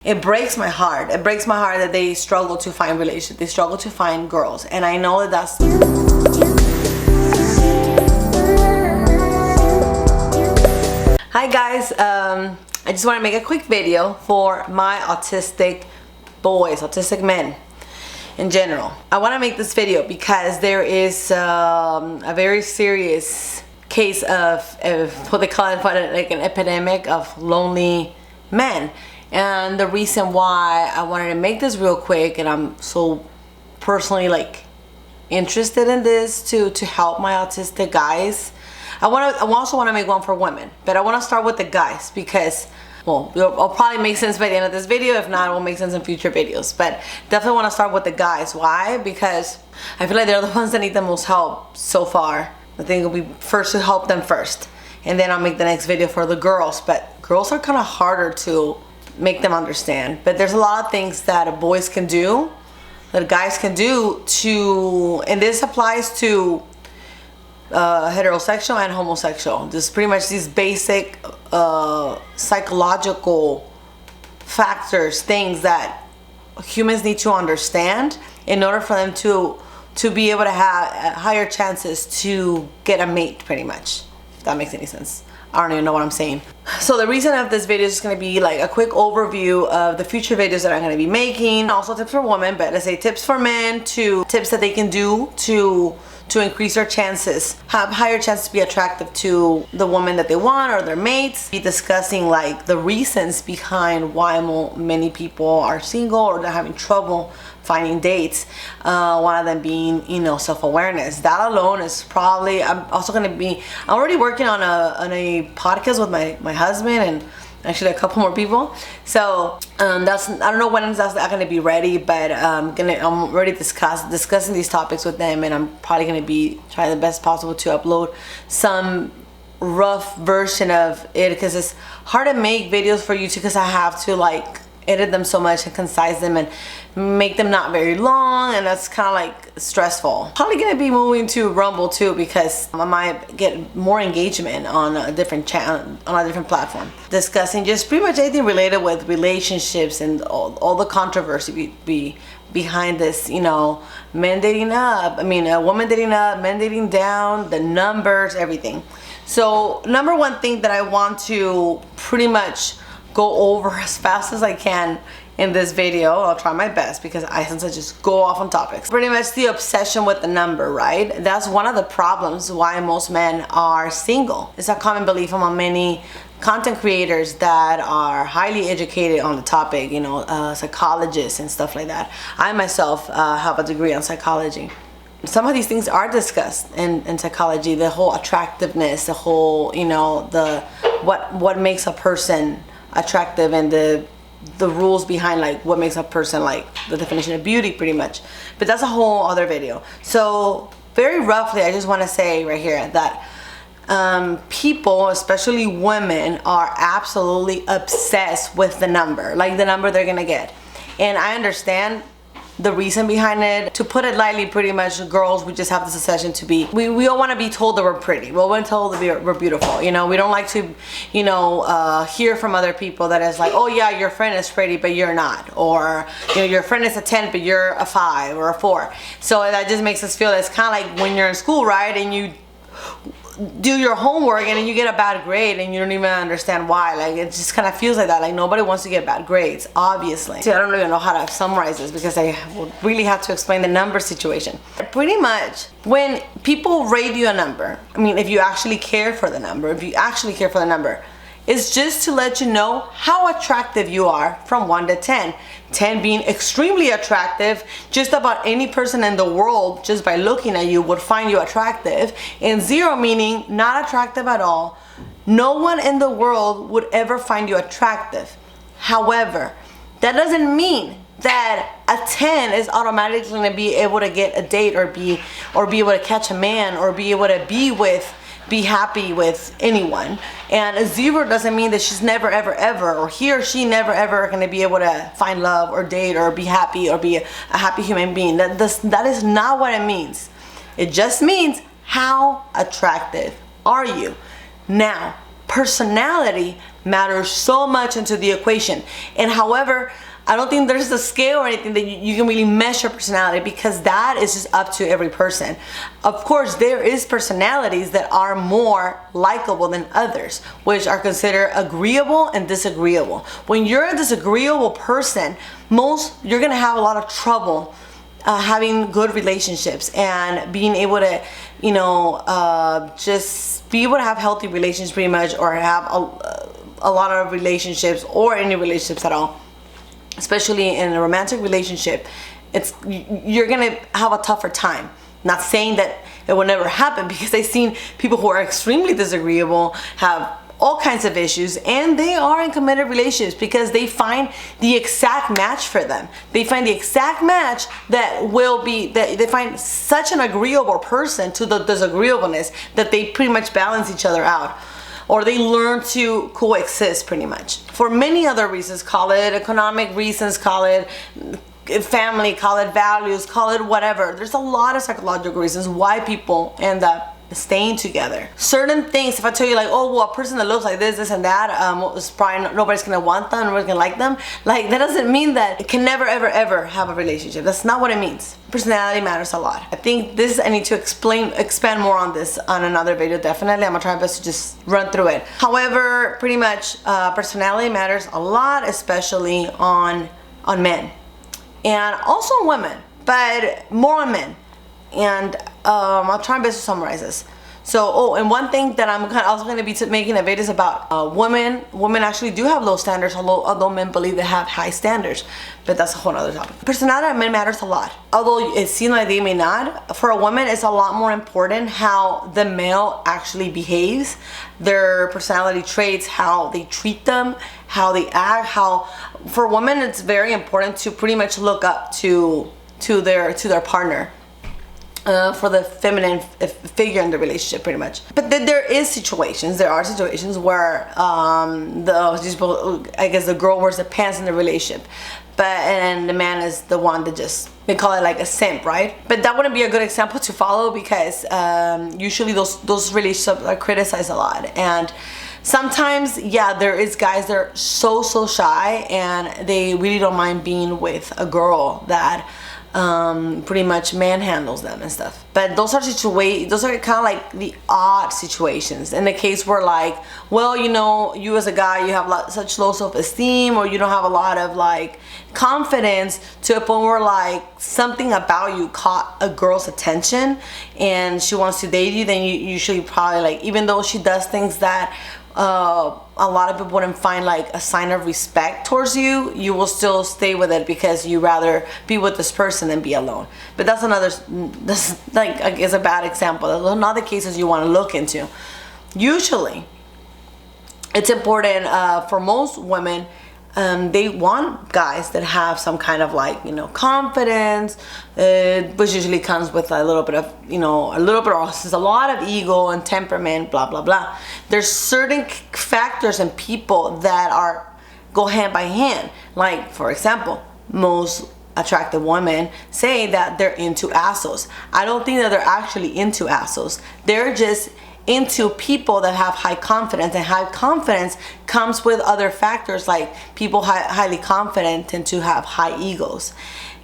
It breaks my heart. It breaks my heart that they struggle to find relationships. They struggle to find girls. And I know that that's... Hi guys, I just want to make a quick video for my autistic boys, autistic men in general. I want to make this video because there is a very serious case of what they call it, like an epidemic of lonely men. And the reason why I wanted to make this real quick, and I'm so personally like interested in this to help my autistic guys. I also want to make one for women, but I want to start with the guys because, well, it'll probably make sense by the end of this video. If not, it will make sense in future videos. But definitely want to start with the guys. Why? Because I feel like they're the ones that need the most help so far. I think it'll be first to help them first, and then I'll make the next video for the girls. But girls are kind of harder to make them understand. But there's a lot of things that boys can do, that guys can do to, and this applies to heterosexual and homosexual. Just pretty much these basic psychological factors, things that humans need to understand in order for them to be able to have higher chances to get a mate, pretty much, if that makes any sense. I don't even know what I'm saying. So the reason of this video is just going to be like a quick overview of the future videos that I'm going to be making. Also tips for women, but let's say tips for men, to tips that they can do to increase their chances, have higher chances to be attractive to the woman that they want or their mates. Be discussing like the reasons behind why many people are single or they're having trouble finding dates. One of them being, you know, self-awareness. That alone is probably, I'm already working on a podcast with my husband and actually a couple more people. So I don't know when that's going to be ready, but I'm already discussing these topics with them, and I'm probably going to be trying the best possible to upload some rough version of it, because it's hard to make videos for YouTube because I have to like edit them so much and concise them and make them not very long, and that's kind of like stressful. Probably gonna be moving to Rumble too, because I might get more engagement on a different channel, on a different platform, discussing just pretty much anything related with relationships and all the controversy behind this, you know, men dating up, women dating up, men dating down, the numbers, everything. So number one thing that I want to pretty much go over as fast as I can in this video, I'll try my best because I just go off on topics. Pretty much the obsession with the number, right? That's one of the problems why most men are single. It's a common belief among many content creators that are highly educated on the topic, you know, psychologists and stuff like that. I myself have a degree on psychology. Some of these things are discussed in psychology, the whole attractiveness, the whole, you know, what makes a person attractive, and the rules behind like what makes a person, like the definition of beauty, pretty much. But that's a whole other video. So very roughly, I just want to say right here that people, especially women, are absolutely obsessed with the number, like the number they're gonna get. And I understand the reason behind it. To put it lightly, pretty much girls, we just have this obsession to be, we all want to be told that we're pretty. We want to told that we're beautiful, you know. We don't like to, you know, hear from other people that is like, oh yeah, your friend is pretty but you're not, or you know, your friend is a 10 but you're a 5 or a 4. So that just makes us feel, it's kind of like when you're in school, right, and you do your homework and then you get a bad grade and you don't even understand why. Like, it just kind of feels like that. Like, nobody wants to get bad grades, obviously. So I don't even know how to summarize this because I would really have to explain the number situation. Pretty much when people rate you a number, if you actually care for the number, it's just to let you know how attractive you are from 1 to 10. 10 being extremely attractive, just about any person in the world just by looking at you would find you attractive, and 0 meaning not attractive at all. No one in the world would ever find you attractive. However, that doesn't mean that a 10 is automatically going to be able to get a date or be able to catch a man or be able to be happy with anyone. And a 0 doesn't mean that she's never ever ever, or he or she never ever going to be able to find love or date or be happy or be a happy human being. That is not what it means. It just means how attractive are you. Now, personality matters so much into the equation. And however, I don't think there's a scale or anything that you can really measure personality, because that is just up to every person. Of course, there is personalities that are more likable than others, which are considered agreeable and disagreeable. When you're a disagreeable person, you're gonna have a lot of trouble having good relationships and being able to, just be able to have healthy relationships pretty much, or have a lot of relationships, or any relationships at all. Especially in a romantic relationship, you're gonna have a tougher time. Not saying that it will never happen, because I've seen people who are extremely disagreeable have all kinds of issues, and they are in committed relationships because they find the exact match for them. They find the exact match that they find such an agreeable person to the disagreeableness that they pretty much balance each other out. Or they learn to coexist pretty much. For many other reasons, call it economic reasons, call it family, call it values, call it whatever. There's a lot of psychological reasons why people end up staying together. Certain things, if I tell you like, oh, well, a person that looks like this and that, it's probably nobody's gonna want them, nobody's gonna like them. Like, that doesn't mean that it can never, ever, ever have a relationship. That's not what it means. Personality matters a lot. I think I need to expand more on this on another video, definitely. I'm gonna try my best to just run through it. However, pretty much, personality matters a lot, especially on men. And also on women, but more on men. And I'll try my best to summarize this. So, and one thing that I'm also going to be making a video is about women. Women actually do have low standards, although men believe they have high standards. But that's a whole other topic. Personality of men matters a lot. Although it seems like they may not. For a woman, it's a lot more important how the male actually behaves, their personality traits, how they treat them, how they act. For women, it's very important to pretty much look up to their partner. For the feminine figure in the relationship, pretty much. But then there are situations where I guess the girl wears the pants in the relationship, and the man is the one that they call it like a simp, right? But that wouldn't be a good example to follow, because usually those relationships are criticized a lot. And sometimes, yeah, there is guys that are so shy, and they really don't mind being with a girl that pretty much manhandles them and stuff. But those are kind of like the odd situations. In the case where, like, well, you as a guy, you have such low self-esteem, or you don't have a lot of like confidence to a point where like something about you caught a girl's attention and she wants to date you, then you usually probably, like, even though she does things that a lot of people wouldn't find like a sign of respect towards you, you will still stay with it because you rather be with this person than be alone. But that's like, I guess, a bad example. Those are not the cases you want to look into. Usually, it's important for most women. They want guys that have some kind of like, confidence, which usually comes with a little bit of a lot of ego and temperament, blah, blah, blah. There's certain factors and people that go hand by hand. Like, for example, most attractive women say that they're into assholes. I don't think that they're actually into assholes. They're just into people that have high confidence, and high confidence comes with other factors, like people highly confident tend to have high egos,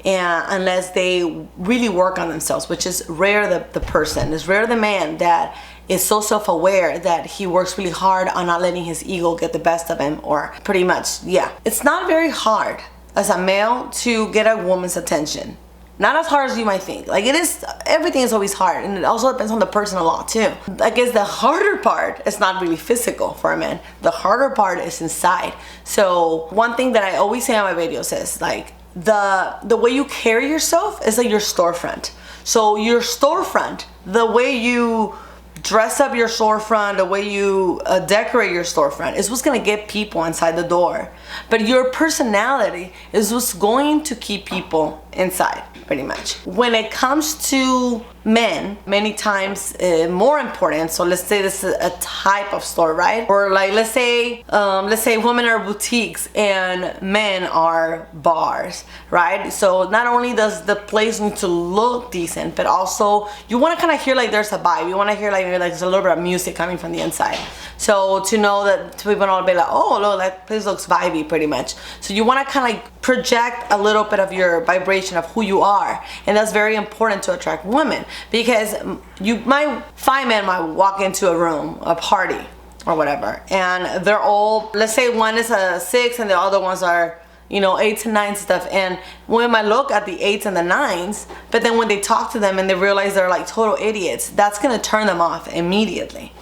and unless they really work on themselves, which is rare. It's rare the man that is so self-aware that he works really hard on not letting his ego get the best of him, or pretty much, yeah. It's not very hard as a male to get a woman's attention. Not as hard as you might think. Like, it is, everything is always hard, and it also depends on the person a lot too. I guess the harder part is not really physical for a man. The harder part is inside. So one thing that I always say on my videos is like, the way you carry yourself is like your storefront. So your storefront, the way you dress up your storefront, the way you decorate your storefront is what's gonna get people inside the door. But your personality is what's going to keep people inside, pretty much. When it comes to men, many times more important. So let's say this is a type of store, right? Or like let's say women are boutiques and men are bars, right? So not only does the place need to look decent, but also you want to kind of hear like there's a vibe. You want to hear like maybe like there's a little bit of music coming from the inside. So to know that people don't be like, oh look, that place looks vibey, pretty much. So you want to kind of like project a little bit of your vibration of who you are, and that's very important to attract women, because you might find men might walk into a room, a party or whatever, and they're all, let's say one is a 6 and the other ones are, you know, 8s and 9s stuff, and women might look at the 8s and the 9s, but then when they talk to them and they realize they're like total idiots, that's gonna turn them off immediately.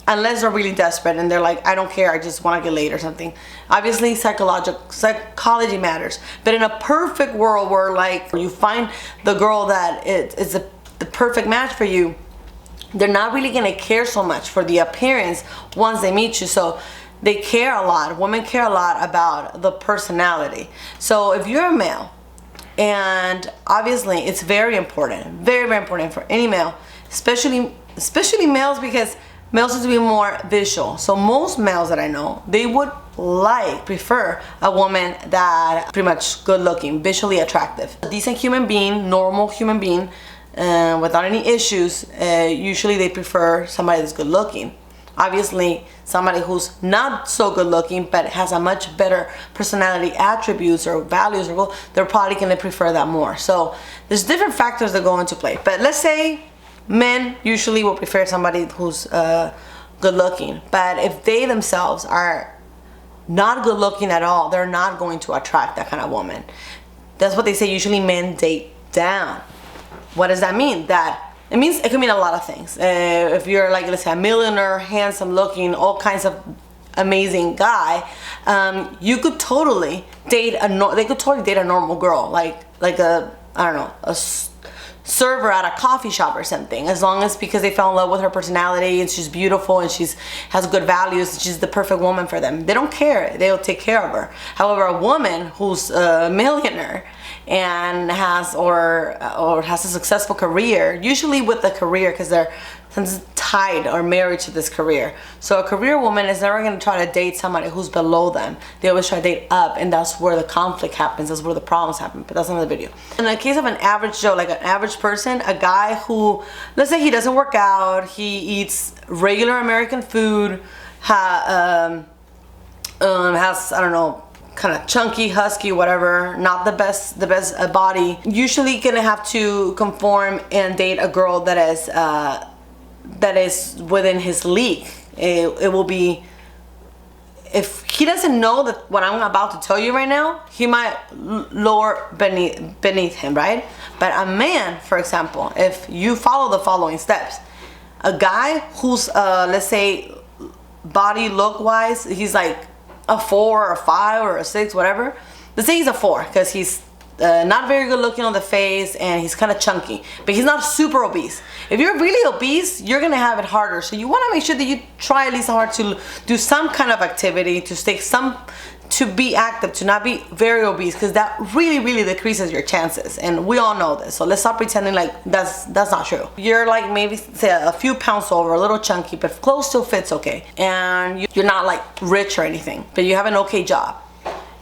Unless they're really desperate and they're like, I don't care, I just want to get laid or something. Obviously, psychology matters. But in a perfect world where like you find the girl that is the perfect match for you, they're not really gonna care so much for the appearance once they meet you. So they care a lot. Women care a lot about the personality. So if you're a male, and obviously it's very important, very, very important for any male, especially males, because males tend to be more visual. So most males that I know, they would prefer a woman that pretty much good looking, visually attractive. A decent human being, normal human being, without any issues, usually they prefer somebody that's good looking. Obviously, somebody who's not so good looking but has a much better personality attributes or values, or they're probably gonna prefer that more. So there's different factors that go into play. But let's say men usually will prefer somebody who's good looking, but if they themselves are not good looking at all, they're not going to attract that kind of woman. That's what they say, usually men date down. What does that mean? That it means, it can mean a lot of things. If you're like, let's say, a millionaire, handsome looking, all kinds of amazing guy, you could totally date they could totally date a normal girl, like a, I don't know, a server at a coffee shop or something, as long as, because they fell in love with her personality and she's beautiful and has good values, she's the perfect woman for them. They don't care, they'll take care of her. However, a woman who's a millionaire and has a successful career, usually with a career, because they're tied or married to this career. So a career woman is never going to try to date somebody who's below them. They always try to date up, and that's where the conflict happens, that's where the problems happen. But that's another video. In the case of an average Joe, like an average person, a guy who, let's say he doesn't work out, he eats regular American food, has, I don't know, kind of chunky, husky, whatever, not the best body, usually gonna have to conform and date a girl that is within his league. It will be, if he doesn't know that what I'm about to tell you right now, he might lower beneath him, right? But a man, for example, if you follow the following steps, a guy who's let's say body look wise, he's like a 4 or a 5 or a 6, whatever. Let's say he's a 4 because he's not very good looking on the face and he's kind of chunky, but he's not super obese. If you're really obese, you're gonna have it harder. So you want to make sure that you try at least hard to do some kind of activity, to be active, to not be very obese, because that really decreases your chances, and we all know this. So let's stop pretending like that's not true. You're like maybe say a few pounds over, a little chunky, but clothes still fits okay, and you're not like rich or anything, but you have an okay job.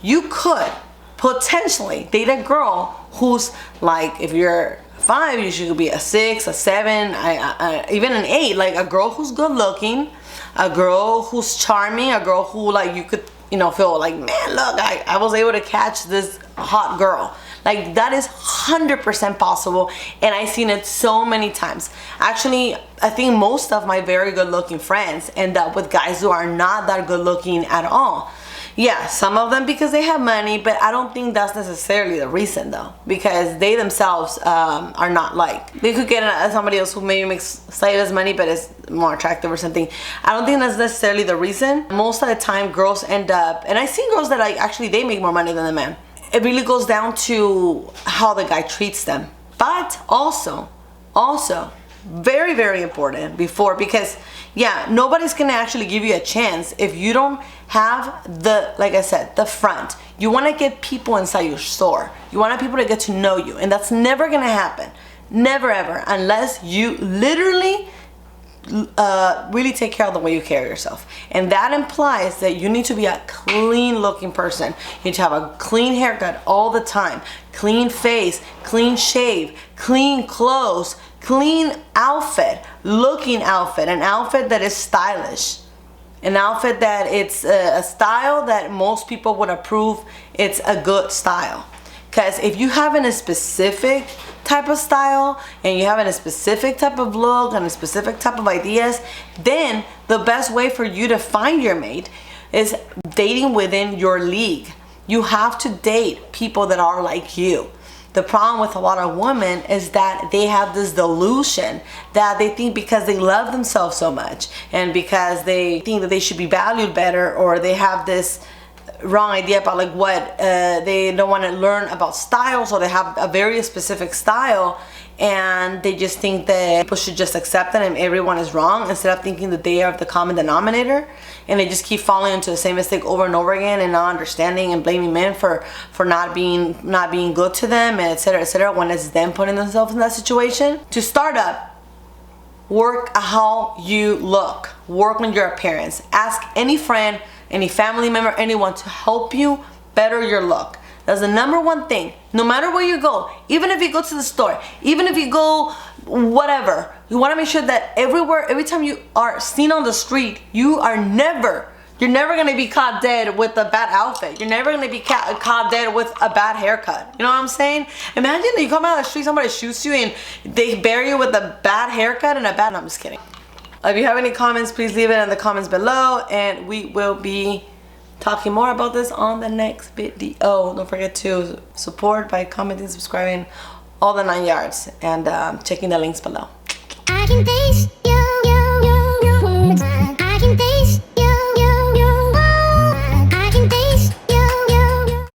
You could potentially date a girl who's like, if you're 5, you should be a 6, a 7, even an 8. Like a girl who's good looking, a girl who's charming, a girl who like you could, you know, feel like, man, look, I was able to catch this hot girl. Like that is 100% possible, and I've seen it so many times. Actually, I think most of my very good looking friends end up with guys who are not that good looking at all. Yeah, some of them because they have money, but I don't think that's necessarily the reason though, because they themselves are not like, they could get somebody else who maybe makes slightly less money but is more attractive or something. I don't think that's necessarily the reason. Most of the time girls end up, and I've seen girls that like actually they make more money than the man. It really goes down to how the guy treats them. But also very, very important before, because yeah, nobody's gonna actually give you a chance if you don't have the, like I said, the front. You want to get people inside your store. You want people to get to know you, and that's never gonna happen, never ever, unless you literally really take care of the way you carry yourself. And that implies that you need to be a clean looking person. You need to have a clean haircut all the time, clean face, clean shave, clean clothes, clean outfit, looking outfit, an outfit that is stylish, an outfit that it's a style that most people would approve. It's a good style. Because if you have a specific type of style and you have a specific type of look and a specific type of ideas, then the best way for you to find your mate is dating within your league. You have to date people that are like you. The problem with a lot of women is that they have this delusion that they think because they love themselves so much and because they think that they should be valued better, or they have this wrong idea about like what they don't want to learn about style, so they have a very specific style and they just think that people should just accept it and everyone is wrong, instead of thinking that they are the common denominator, and they just keep falling into the same mistake over and over again and not understanding and blaming men for not being good to them, and etc., when it's them putting themselves in that situation. To start up, work how you look, work on your appearance. Ask any friend, any family member, anyone to help you better your look. That's the number one thing. No matter where you go, even if you go to the store, even if you go whatever, you want to make sure that every time you are seen on the street, you're never going to be caught dead with a bad outfit. You're never going to be caught dead with a bad haircut. You know what I'm saying? Imagine that you come out of the street, somebody shoots you and they bury you with a bad haircut and no, I'm just kidding. If you have any comments, please leave it in the comments below, and we will be talking more about this on the next video. Don't forget to support by commenting, subscribing, all the 9 yards, and checking the links below. I can taste